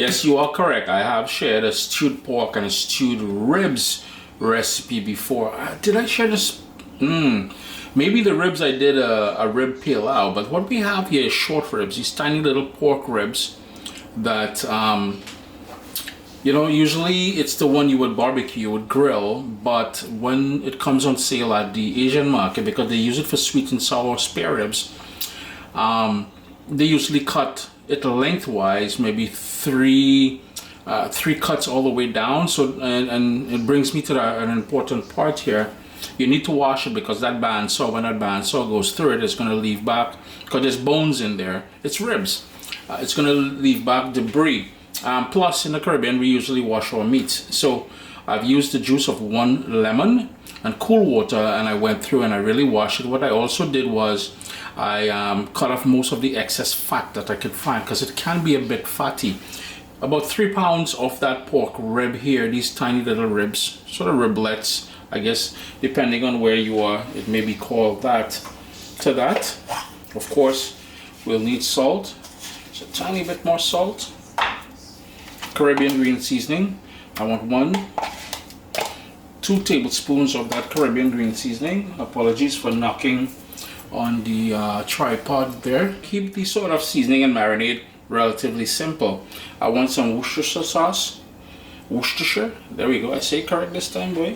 Yes, you are correct. I have shared a stewed pork and a stewed ribs recipe before. Did I share this? Maybe the ribs I did a rib pilau, but what we have here is short ribs, these tiny little pork ribs that, usually it's the one you would barbecue, you would grill, but when it comes on sale at the Asian market, because they use it for sweet and sour spare ribs, they usually cut it lengthwise, maybe three cuts all the way down. So and it brings me to an important part here. You need to wash it because that bandsaw, when that bandsaw goes through it, it's going to leave back, because there's bones in there. It's ribs. It's going to leave back debris. Plus, in the Caribbean, we usually wash our meats. So I've used the juice of one lemon and cool water, and I went through and I really washed it. What I also did was I cut off most of the excess fat that I could find, because it can be a bit fatty. About 3 pounds of that pork rib here, these tiny little ribs, sort of riblets, I guess, depending on where you are, it may be called that. To that, of course, we'll need salt. Just a tiny bit more salt. Caribbean green seasoning. I want 2 tablespoons of that Caribbean green seasoning. Apologies for knocking on the tripod there. Keep the sort of seasoning and marinade relatively simple. I want some Worcestershire sauce. Worcestershire, there we go. I say it correct this time, boy.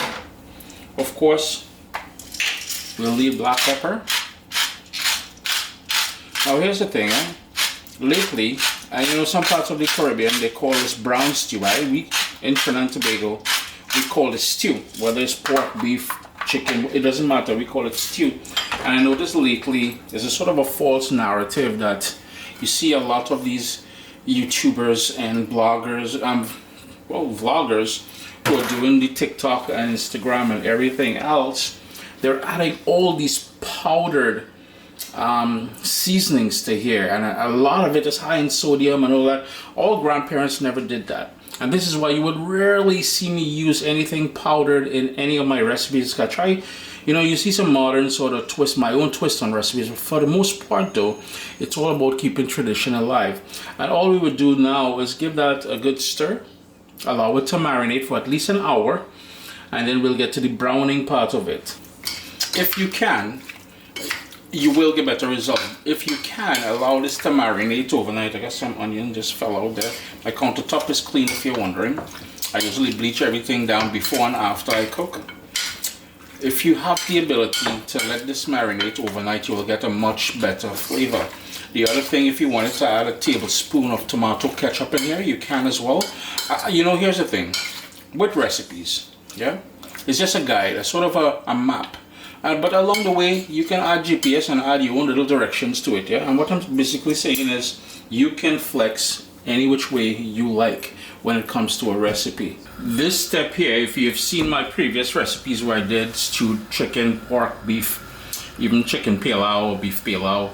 Of course, we'll need black pepper. Now here's the thing, lately, some parts of the Caribbean, they call this brown stew, right? We, in Trinidad and Tobago, we call it stew. Whether it's pork, beef, chicken, it doesn't matter, we call it stew. And I noticed lately, there's a sort of a false narrative that you see a lot of these YouTubers and bloggers, vloggers, who are doing the TikTok and Instagram and everything else. They're adding all these powdered seasonings to here, and a lot of it is high in sodium and all that. All grandparents never did that, and this is why you would rarely see me use anything powdered in any of my recipes. I try, you see some modern sort of twist, my own twist on recipes, but for the most part though, it's all about keeping tradition alive. And all we would do now is give that a good stir, allow it to marinate for at least an hour, and then we'll get to the browning part of it. If you can, you will get better result. If you can, allow this to marinate overnight. I guess some onion just fell out there. My countertop is clean, if you're wondering. I usually bleach everything down before and after I cook. If you have the ability to let this marinate overnight, you will get a much better flavor. The other thing, if you wanted to add a tablespoon of tomato ketchup in here, you can as well. Here's the thing with recipes, it's just a guide, a sort of a map. But along the way, you can add GPS and add your own little directions to it, And what I'm basically saying is, you can flex any which way you like when it comes to a recipe. This step here, if you've seen my previous recipes where I did stewed chicken, pork, beef, even chicken pilau or beef pilau,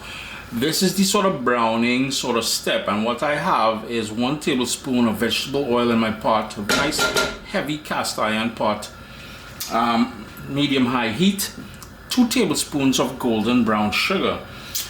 this is the sort of browning sort of step. And what I have is 1 tablespoon of vegetable oil in my pot, a nice heavy cast iron pot, medium-high heat, 2 tablespoons of golden brown sugar.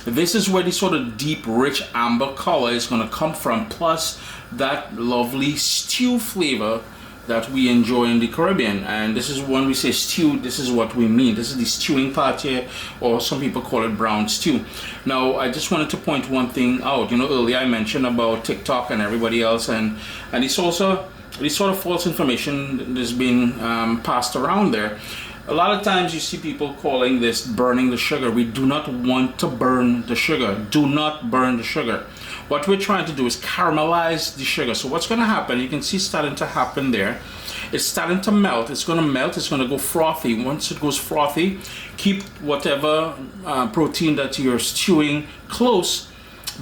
This is where the sort of deep, rich amber color is going to come from, plus that lovely stew flavor that we enjoy in the Caribbean. And this is when we say stew, this is what we mean. This is the stewing part here, or some people call it brown stew. Now, I just wanted to point one thing out. Earlier I mentioned about TikTok and everybody else, and it's also this sort of false information that's been passed around there. A lot of times you see people calling this burning the sugar. We do not want to burn the sugar. Do not burn the sugar. What we're trying to do is caramelize the sugar. So what's going to happen, you can see starting to happen there. It's starting to melt. It's going to melt. It's going to go frothy. Once it goes frothy, keep whatever protein that you're stewing close,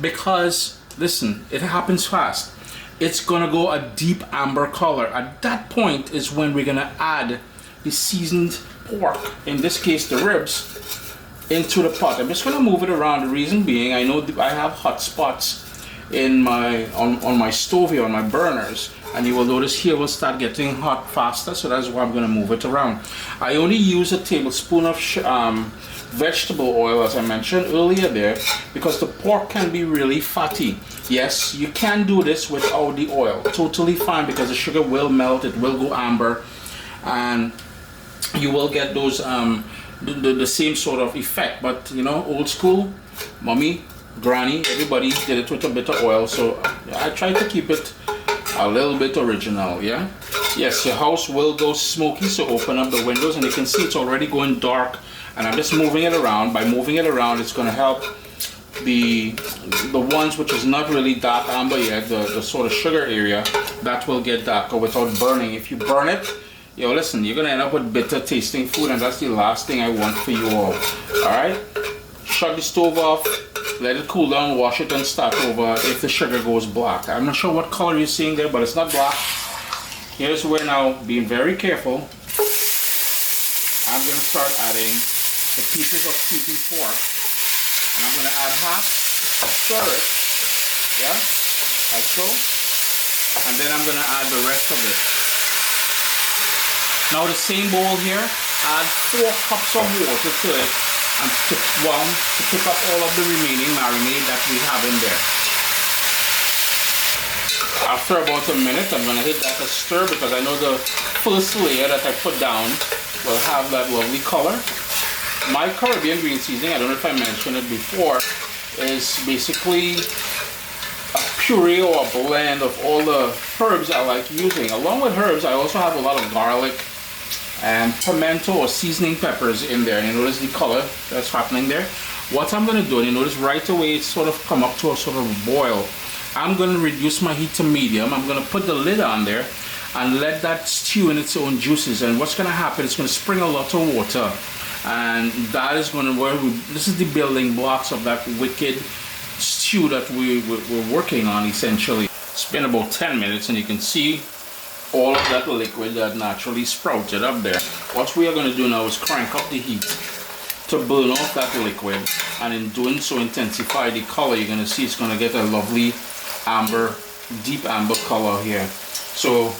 because, listen, it happens fast. It's going to go a deep amber color. At that point is when we're going to add the seasoned pork, in this case the ribs, into the pot. I'm just going to move it around. The reason being, I know I have hot spots in on my stove here, on my burners, and you will notice here will start getting hot faster, so that's why I'm going to move it around. I only use a tablespoon of vegetable oil, as I mentioned earlier there, because the pork can be really fatty. Yes, you can do this without the oil. Totally fine, because the sugar will melt, it will go amber, and you will get those the same sort of effect. But you know, old school, mommy, granny, everybody did it with a bit of oil, so I try to keep it a little bit original. Yeah, yes, your house will go smoky, so open up the windows, and you can see it's already going dark, and I'm just moving it around. By moving it around, it's going to help the ones which is not really dark amber yet, the sort of sugar area, that will get darker without burning. If you burn it, yo, listen, you're gonna end up with bitter tasting food, and that's the last thing I want for you all. Alright, shut the stove off, let it cool down, wash it, and start over if the sugar goes black. I'm not sure what color you're seeing there, but it's not black. Here's where, now, being very careful, I'm gonna start adding the pieces of cutie pork, and I'm gonna add half, stir it, yeah, like so, and then I'm gonna add the rest of it. Now the same bowl here, add 4 cups of water to it, and to pick up all of the remaining marinade that we have in there. After about a minute, I'm going to hit that a stir, because I know the first layer that I put down will have that lovely color. My Caribbean green seasoning, I don't know if I mentioned it before, is basically a puree or a blend of all the herbs I like using. Along with herbs, I also have a lot of garlic and pimento or seasoning peppers in there. And you notice the color that's happening there. What I'm going to do, and you notice right away it's sort of come up to a sort of boil. I'm going to reduce my heat to medium. I'm going to put the lid on there and let that stew in its own juices. And what's going to happen, it's going to spring a lot of water, and that is going to this is the building blocks of that wicked stew that we're working on, essentially. It's been about 10 minutes, and you can see all of that liquid that naturally sprouted up there. What we are going to do now is crank up the heat to burn off that liquid, and in doing so intensify the color. You're going to see it's going to get a lovely amber, deep amber color here. So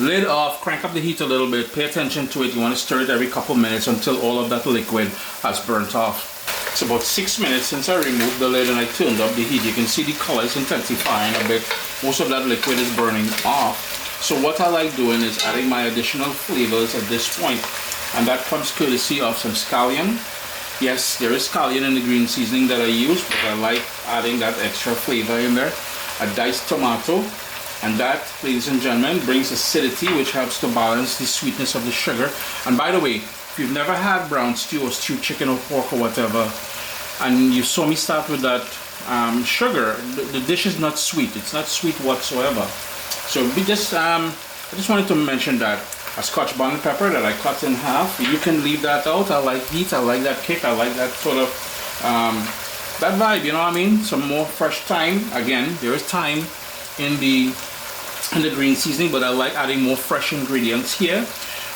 lid off, crank up the heat a little bit, pay attention to it. You want to stir it every couple minutes until all of that liquid has burnt off. It's about 6 minutes since I removed the lid and I turned up the heat. You can see the color is intensifying a bit. Most of that liquid is burning off. So what I like doing is adding my additional flavors at this point, and that comes courtesy of some scallion. Yes, there is scallion in the green seasoning that I use, but I like adding that extra flavor in there. A diced tomato, and that, ladies and gentlemen, brings acidity, which helps to balance the sweetness of the sugar. And by the way, if you've never had brown stew or stewed chicken or pork or whatever, and you saw me start with that sugar, the dish is not sweet. It's not sweet whatsoever. So we just, I just wanted to mention that. A Scotch bonnet pepper that I cut in half. You can leave that out. I like heat. I like that kick. I like that sort of that vibe. You know what I mean? Some more fresh thyme. Again, there is thyme in the green seasoning, but I like adding more fresh ingredients here.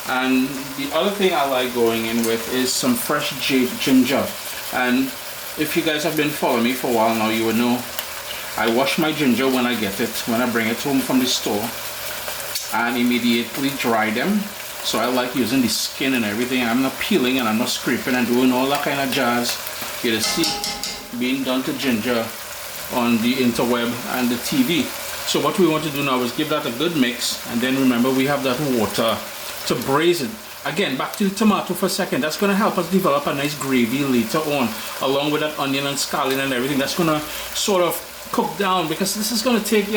And the other thing I like going in with is some fresh ginger. And if you guys have been following me for a while now, you would know I wash my ginger when I get it, when I bring it home from the store, and immediately dry them. So I like using the skin and everything. I'm not peeling and I'm not scraping and doing all that kind of jazz. You see being done to ginger on the interweb and the TV. So what we want to do now is give that a good mix, and then remember we have that water to braise it. Again, back to the tomato for a second. That's going to help us develop a nice gravy later on, along with that onion and scallion and everything. That's going to sort of cook down, because this is going to take,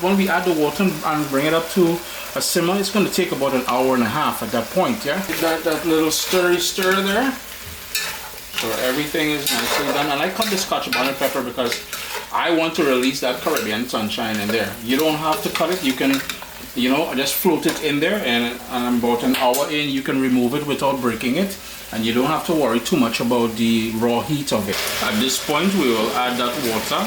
when we add the water and bring it up to a simmer, it's going to take about an hour and a half at that point. Yeah, that little stir there, so everything is nicely done. And I cut the Scotch bonnet pepper because I want to release that Caribbean sunshine in there. You don't have to cut it. You can, just float it in there, and about an hour in you can remove it without breaking it, and you don't have to worry too much about the raw heat of it. At this point we will add that water.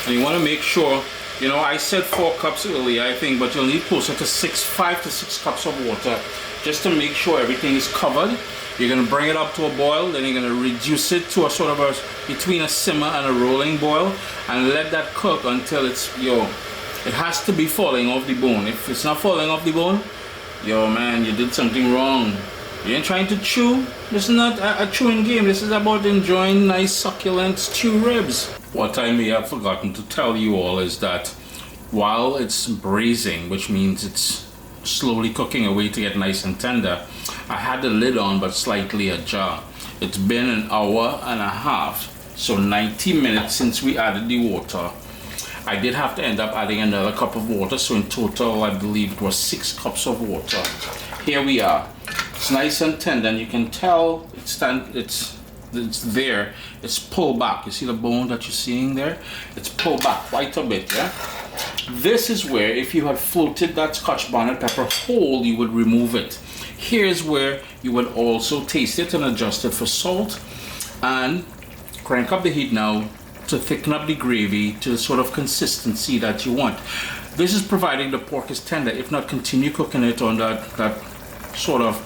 And you want to make sure, I said 4 cups earlier, I think, but you'll need closer to 5 to 6 cups of water, just to make sure everything is covered. You're going to bring it up to a boil, then you're going to reduce it to a sort of between a simmer and a rolling boil, and let that cook until it's, it has to be falling off the bone. If it's not falling off the bone, man, you did something wrong. You ain't trying to chew. This is not a chewing game. This is about enjoying nice succulent stew ribs. What I may have forgotten to tell you all is that while it's braising, which means it's slowly cooking away to get nice and tender, I had the lid on but slightly ajar. It's been an hour and a half, so 90 minutes since we added the water. I did have to end up adding another cup of water, so in total I believe it was 6 cups of water. Here we are. It's nice and tender, and you can tell it's there. It's pulled back. You see the bone that you're seeing there? It's pulled back quite a bit, yeah? This is where, if you had floated that Scotch bonnet pepper whole, you would remove it. Here's where you would also taste it and adjust it for salt, and crank up the heat now to thicken up the gravy to the sort of consistency that you want. This is providing the pork is tender. If not, continue cooking it on that sort of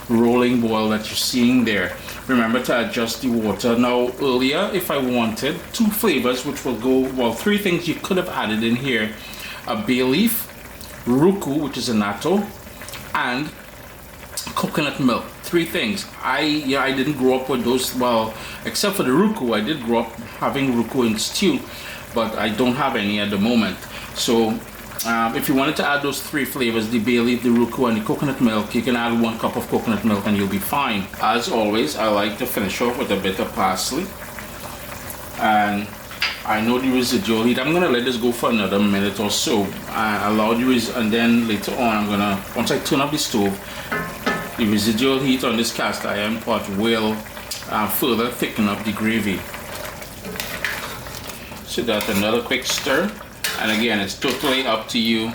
rolling boil that you're seeing there. Remember to adjust the water. Now earlier, if I wanted 2 flavors, which will go, well, 3 things you could have added in here: a bay leaf, ruku, which is a natto, and coconut milk. 3 things. I didn't grow up with those, well, except for the ruku. I did grow up having ruku in stew, but I don't have any at the moment. So if you wanted to add those 3 flavors, the bay leaf, the ruku, and the coconut milk, you can add 1 cup of coconut milk and you'll be fine. As always, I like to finish off with a bit of parsley. And I know the residual heat. I'm gonna let this go for another minute or so. Allow the and then later on, once I turn up the stove, the residual heat on this cast iron pot will further thicken up the gravy. So that's another quick stir. And again, it's totally up to you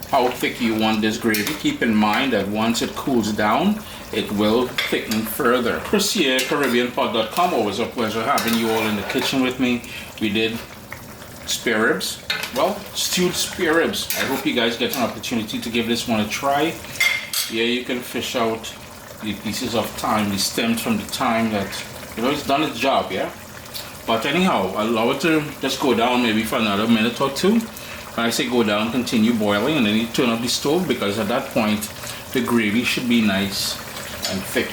how thick you want this gravy. Keep in mind that once it cools down, it will thicken further. Chris here, CaribbeanPot.com. Always a pleasure having you all in the kitchen with me. We did spare ribs. Well, stewed spare ribs. I hope you guys get an opportunity to give this one a try. Here you can fish out the pieces of thyme, the stems from the thyme that, it's done its job, yeah? But anyhow, allow it to just go down maybe for another minute or 2. When I say go down, continue boiling, and then you turn up the stove, because at that point, the gravy should be nice and thick.